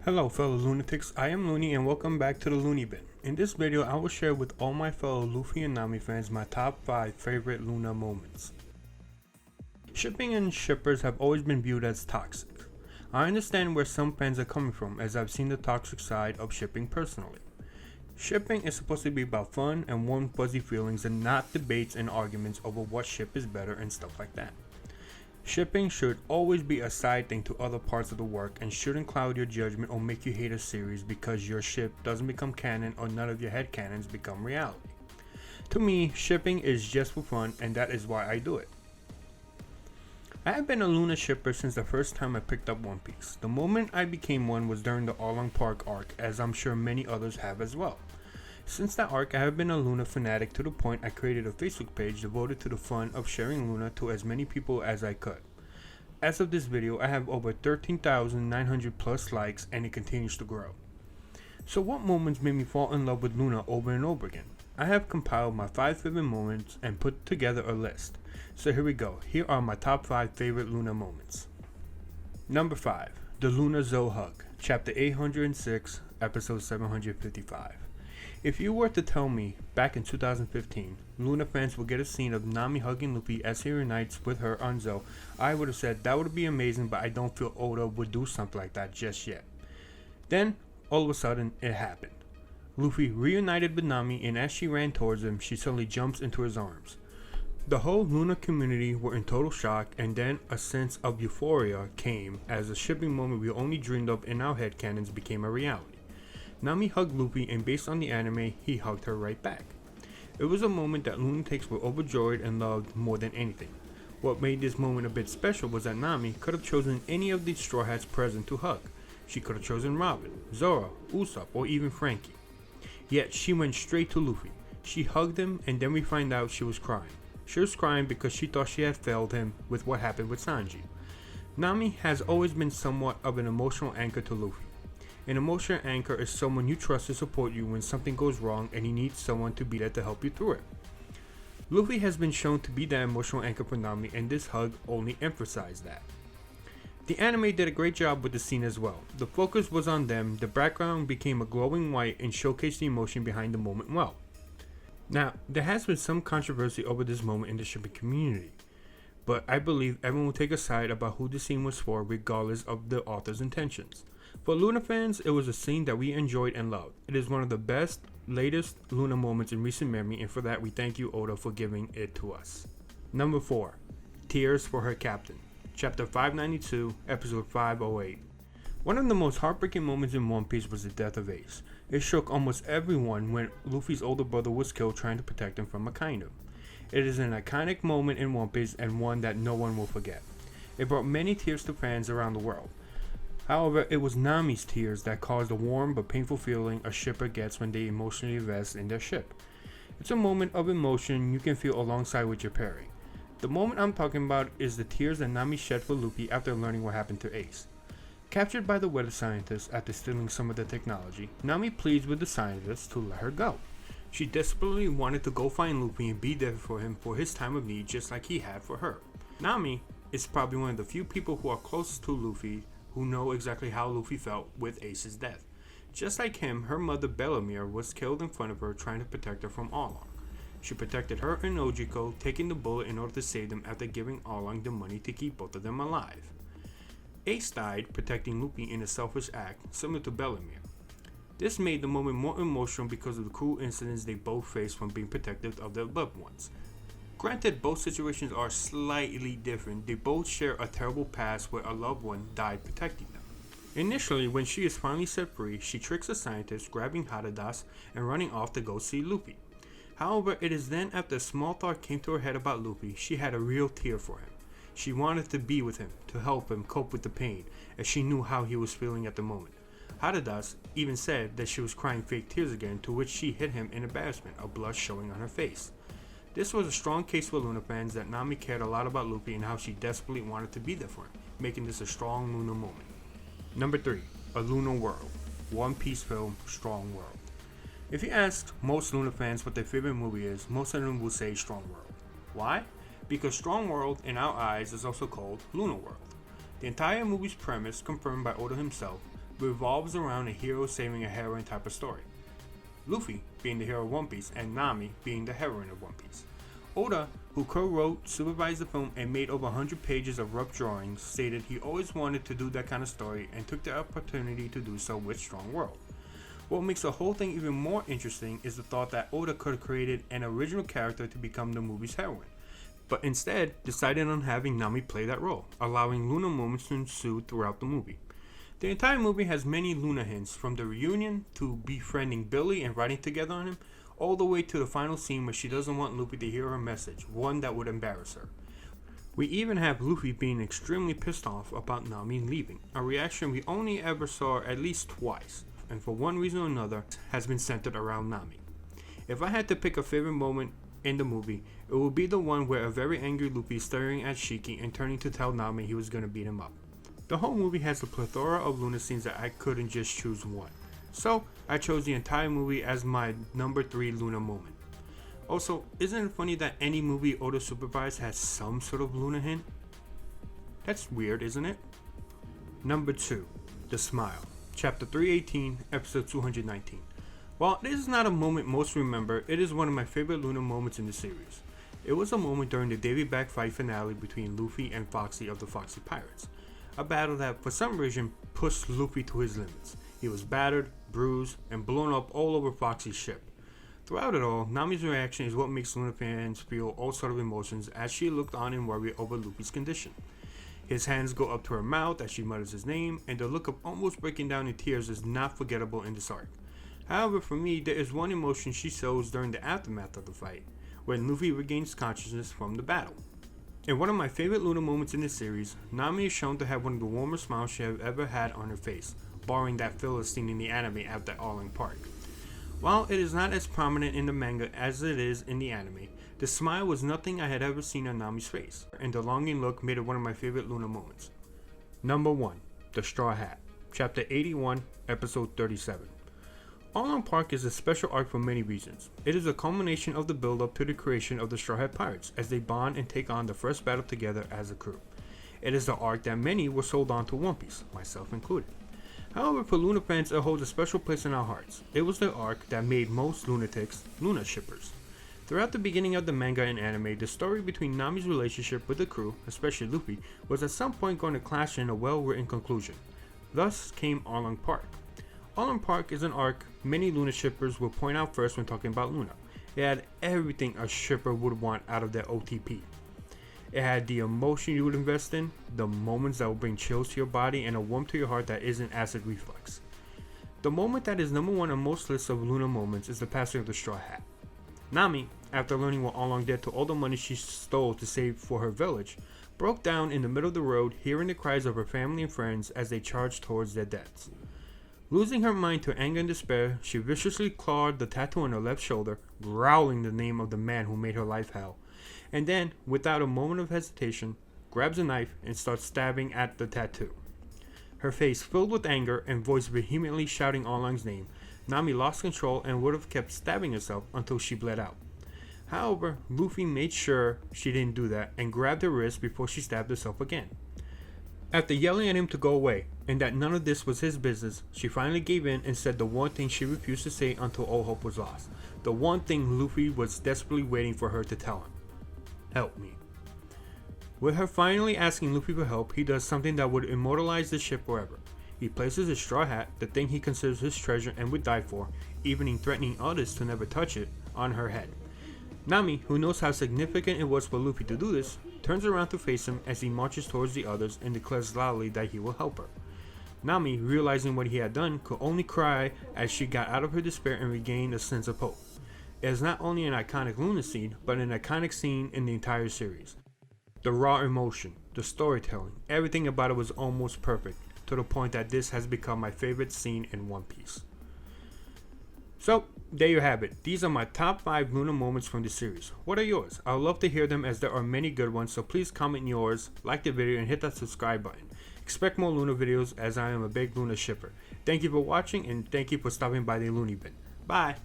Hello fellow lunatics, I am Looney and welcome back to the Looney Bin. In this video I will share with all my fellow Luffy and Nami fans my top 5 favorite Luna moments. Shipping and shippers have always been viewed as toxic. I understand where some fans are coming from as I've seen the toxic side of shipping personally. Shipping is supposed to be about fun and warm fuzzy feelings and not debates and arguments over what ship is better and stuff like that. Shipping should always be a side thing to other parts of the work and shouldn't cloud your judgment or make you hate a series because your ship doesn't become canon or none of your headcanons become reality. To me, shipping is just for fun and that is why I do it. I have been a Luna shipper since the first time I picked up One Piece. The moment I became one was during the Arlong Park arc, as I'm sure many others have as well. Since that arc, I have been a Luna fanatic to the point I created a Facebook page devoted to the fun of sharing Luna to as many people as I could. As of this video, I have over 13,900 plus likes and it continues to grow. So what moments made me fall in love with Luna over and over again? I have compiled my 5 favorite moments and put together a list. So here we go, here are my top 5 favorite Luna moments. Number 5. The Luna Zoe Hug, Chapter 806, Episode 755. If you were to tell me, back in 2015, Luna fans would get a scene of Nami hugging Luffy as he reunites with her on Zoe, I would have said that would be amazing, but I don't feel Oda would do something like that just yet. Then, all of a sudden, it happened. Luffy reunited with Nami, and as she ran towards him, she suddenly jumps into his arms. The whole Luna community were in total shock, and then a sense of euphoria came as the shipping moment we only dreamed of in our headcanons became a reality. Nami hugged Luffy, and based on the anime, he hugged her right back. It was a moment that lunatics were overjoyed and loved more than anything. What made this moment a bit special was that Nami could have chosen any of the Straw Hats present to hug. She could have chosen Robin, Zoro, Usopp, or even Frankie. Yet she went straight to Luffy. She hugged him, and then we find out she was crying. She was crying because she thought she had failed him with what happened with Sanji. Nami has always been somewhat of an emotional anchor to Luffy. An emotional anchor is someone you trust to support you when something goes wrong and you need someone to be there to help you through it. Luffy has been shown to be that emotional anchor for Nami, and this hug only emphasized that. The anime did a great job with the scene as well. The focus was on them, the background became a glowing white and showcased the emotion behind the moment well. Now, there has been some controversy over this moment in the shipping community, but I believe everyone will take a side about who the scene was for regardless of the author's intentions. For Luna fans, it was a scene that we enjoyed and loved. It is one of the best, latest Luna moments in recent memory, and for that we thank you, Oda, for giving it to us. Number 4. Tears for her captain, Chapter 592, Episode 508. One of the most heartbreaking moments in One Piece was the death of Ace. It shook almost everyone when Luffy's older brother was killed trying to protect him from Akainu. It is an iconic moment in One Piece and one that no one will forget. It brought many tears to fans around the world. However, it was Nami's tears that caused the warm but painful feeling a shipper gets when they emotionally invest in their ship. It's a moment of emotion you can feel alongside with your pairing. The moment I'm talking about is the tears that Nami shed for Luffy after learning what happened to Ace. Captured by the weather scientists after stealing some of the technology, Nami pleads with the scientists to let her go. She desperately wanted to go find Luffy and be there for him for his time of need just like he had for her. Nami is probably one of the few people who are closest to Luffy who know exactly how Luffy felt with Ace's death. Just like him, her mother Bellamere was killed in front of her trying to protect her from Arlong. She protected her and Ojiko, taking the bullet in order to save them after giving Arlong the money to keep both of them alive. Ace died protecting Luffy in a selfish act similar to Bellamere. This made the moment more emotional because of the cruel incidents they both faced from being protective of their loved ones. Granted, both situations are slightly different. They both share a terrible past where a loved one died protecting them. Initially, when she is finally set free, she tricks the scientist, grabbing Hadadas and running off to go see Luffy. However, it is then after a small thought came to her head about Luffy, she had a real tear for him. She wanted to be with him, to help him cope with the pain, as she knew how he was feeling at the moment. Hadadas even said that she was crying fake tears again, to which she hit him in embarrassment, a blush showing on her face. This was a strong case for Luna fans that Nami cared a lot about Luffy and how she desperately wanted to be there for him, making this a strong Luna moment. Number 3. A Luna World, One Piece film, Strong World. If you ask most Luna fans what their favorite movie is, most of them will say Strong World. Why? Because Strong World, in our eyes, is also called Luna World. The entire movie's premise, confirmed by Oda himself, revolves around a hero saving a heroine type of story. Luffy being the hero of One Piece and Nami being the heroine of One Piece. Oda, who co-wrote, supervised the film, and made over 100 pages of rough drawings, stated he always wanted to do that kind of story and took the opportunity to do so with Strong World. What makes the whole thing even more interesting is the thought that Oda could have created an original character to become the movie's heroine, but instead decided on having Nami play that role, allowing Luna moments to ensue throughout the movie. The entire movie has many Luna hints, from the reunion to befriending Billy and riding together on him, all the way to the final scene where she doesn't want Luffy to hear her message, one that would embarrass her. We even have Luffy being extremely pissed off about Nami leaving, a reaction we only ever saw at least twice, and for one reason or another has been centered around Nami. If I had to pick a favorite moment in the movie, it would be the one where a very angry Luffy is staring at Shiki and turning to tell Nami he was going to beat him up. The whole movie has a plethora of Luna scenes that I couldn't just choose one, so I chose the entire movie as my number 3 Luna moment. Also, isn't it funny that any movie Oda supervised has some sort of Luna hint? That's weird, isn't it? Number 2, The Smile, Chapter 318, Episode 219. While this is not a moment most remember, it is one of my favorite Luna moments in the series. It was a moment during the Davy Back fight finale between Luffy and Foxy of the Foxy Pirates. A battle that for some reason pushed Luffy to his limits. He was battered, bruised, and blown up all over Foxy's ship. Throughout it all, Nami's reaction is what makes Luna fans feel all sort of emotions as she looked on in worry over Luffy's condition. His hands go up to her mouth as she mutters his name, and the look of almost breaking down in tears is not forgettable in this arc. However, for me, there is one emotion she shows during the aftermath of the fight, when Luffy regains consciousness from the battle. In one of my favorite Luna moments in this series, Nami is shown to have one of the warmest smiles she has ever had on her face, barring that filler scene in the anime at the Arlong Park. While it is not as prominent in the manga as it is in the anime, the smile was nothing I had ever seen on Nami's face, and the longing look made it one of my favorite Luna moments. Number 1, The Straw Hat, Chapter 81, Episode 37. Arlong Park is a special arc for many reasons. It is a culmination of the build-up to the creation of the Straw Hat Pirates as they bond and take on the first battle together as a crew. It is the arc that many were sold on to One Piece, myself included. However, for Luna fans, it holds a special place in our hearts. It was the arc that made most lunatics Luna shippers. Throughout the beginning of the manga and anime, the story between Nami's relationship with the crew, especially Luffy, was at some point going to clash in a well-written conclusion. Thus came Arlong Park. Arlong Park is an arc many Luna shippers will point out first when talking about Luna. It had everything a shipper would want out of their OTP. It had the emotion you would invest in, the moments that will bring chills to your body, and a warmth to your heart that isn't acid reflux. The moment that is number 1 on most lists of Luna moments is the passing of the Straw Hat. Nami, after learning what Arlong did to all the money she stole to save for her village, broke down in the middle of the road, hearing the cries of her family and friends as they charged towards their debts. Losing her mind to anger and despair, she viciously clawed the tattoo on her left shoulder, growling the name of the man who made her life hell, and then, without a moment of hesitation, grabs a knife and starts stabbing at the tattoo. Her face filled with anger and voice vehemently shouting Arlong's name, Nami lost control and would have kept stabbing herself until she bled out. However, Luffy made sure she didn't do that and grabbed her wrist before she stabbed herself again. After yelling at him to go away, and that none of this was his business, she finally gave in and said the one thing she refused to say until all hope was lost. The one thing Luffy was desperately waiting for her to tell him. Help me. With her finally asking Luffy for help, he does something that would immortalize the ship forever. He places his straw hat, the thing he considers his treasure and would die for, even in threatening others to never touch it, on her head. Nami, who knows how significant it was for Luffy to do this, turns around to face him as he marches towards the others and declares loudly that he will help her. Nami, realizing what he had done, could only cry as she got out of her despair and regained a sense of hope. It is not only an iconic Luna scene, but an iconic scene in the entire series. The raw emotion, the storytelling, everything about it was almost perfect, to the point that this has become my favorite scene in One Piece. So, there you have it. These are my top 5 Luna moments from the series. What are yours? I would love to hear them as there are many good ones, so please comment yours, like the video, and hit that subscribe button. Expect more Luna videos as I am a big Luna shipper. Thank you for watching, and thank you for stopping by the Looney Bin. Bye!